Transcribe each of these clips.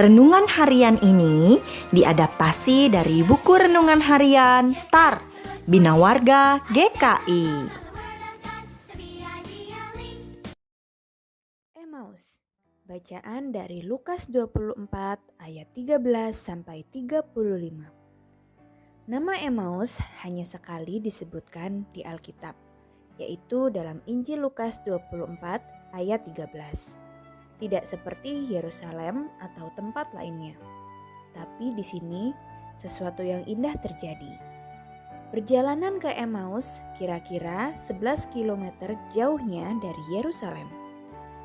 Renungan harian ini diadaptasi dari buku renungan harian Star Bina Warga GKI. Emmaus. Bacaan dari Lukas 24 ayat 13 sampai 35. Nama Emmaus hanya sekali disebutkan di Alkitab, yaitu dalam Injil Lukas 24 ayat 13. Tidak seperti Yerusalem atau tempat lainnya. Tapi di sini sesuatu yang indah terjadi. Perjalanan ke Emmaus kira-kira 11 km jauhnya dari Yerusalem.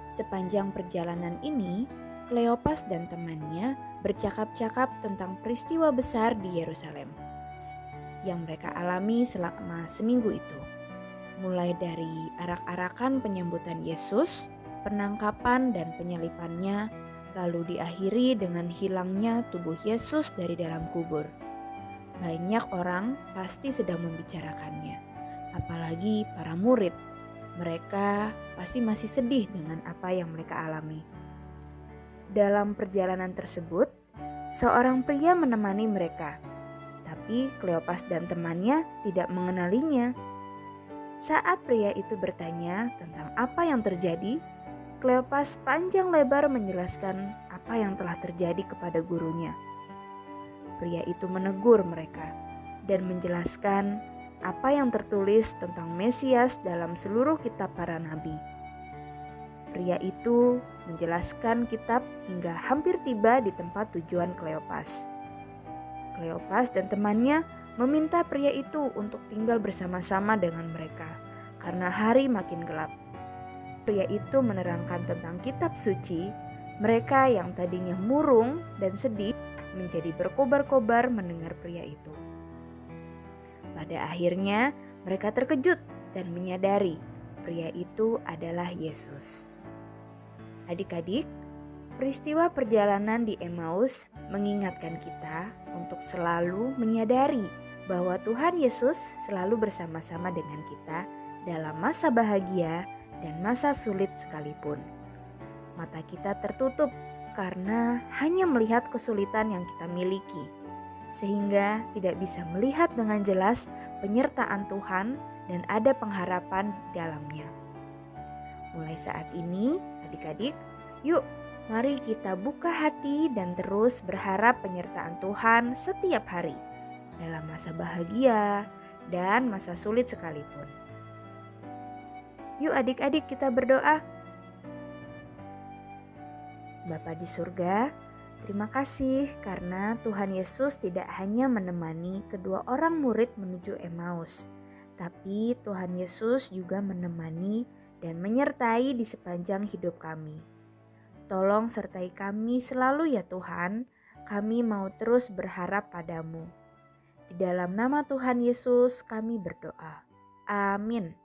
Sepanjang perjalanan ini, Kleopas dan temannya bercakap-cakap tentang peristiwa besar di Yerusalem yang mereka alami selama seminggu itu. Mulai dari arak-arakan penyambutan Yesus, penangkapan dan penyalipannya, lalu diakhiri dengan hilangnya tubuh Yesus dari dalam kubur. Banyak orang pasti sedang membicarakannya, apalagi para murid. Mereka pasti masih sedih dengan apa yang mereka alami. Dalam perjalanan tersebut, seorang pria menemani mereka, tapi Kleopas dan temannya tidak mengenalinya. Saat pria itu bertanya tentang apa yang terjadi, Kleopas panjang lebar menjelaskan apa yang telah terjadi kepada gurunya. Pria itu menegur mereka dan menjelaskan apa yang tertulis tentang Mesias dalam seluruh kitab para nabi. Pria itu menjelaskan kitab hingga hampir tiba di tempat tujuan Kleopas. Kleopas dan temannya meminta pria itu untuk tinggal bersama-sama dengan mereka karena hari makin gelap. Pria itu menerangkan tentang kitab suci. Mereka yang tadinya murung dan sedih menjadi berkobar-kobar mendengar pria itu. Pada akhirnya mereka terkejut dan menyadari pria itu adalah Yesus. Adik-adik, peristiwa perjalanan di Emmaus mengingatkan kita untuk selalu menyadari bahwa Tuhan Yesus selalu bersama-sama dengan kita dalam masa bahagia dan masa sulit sekalipun. Mata kita tertutup karena hanya melihat kesulitan yang kita miliki, sehingga tidak bisa melihat dengan jelas penyertaan Tuhan dan ada pengharapan di dalamnya. Mulai saat ini, adik-adik, yuk mari kita buka hati dan terus berharap penyertaan Tuhan setiap hari, dalam masa bahagia dan masa sulit sekalipun. Yuk adik-adik kita berdoa. Bapa di surga, terima kasih karena Tuhan Yesus tidak hanya menemani kedua orang murid menuju Emmaus, tapi Tuhan Yesus juga menemani dan menyertai di sepanjang hidup kami. Tolong sertai kami selalu ya Tuhan, kami mau terus berharap padamu. Di dalam nama Tuhan Yesus kami berdoa. Amin.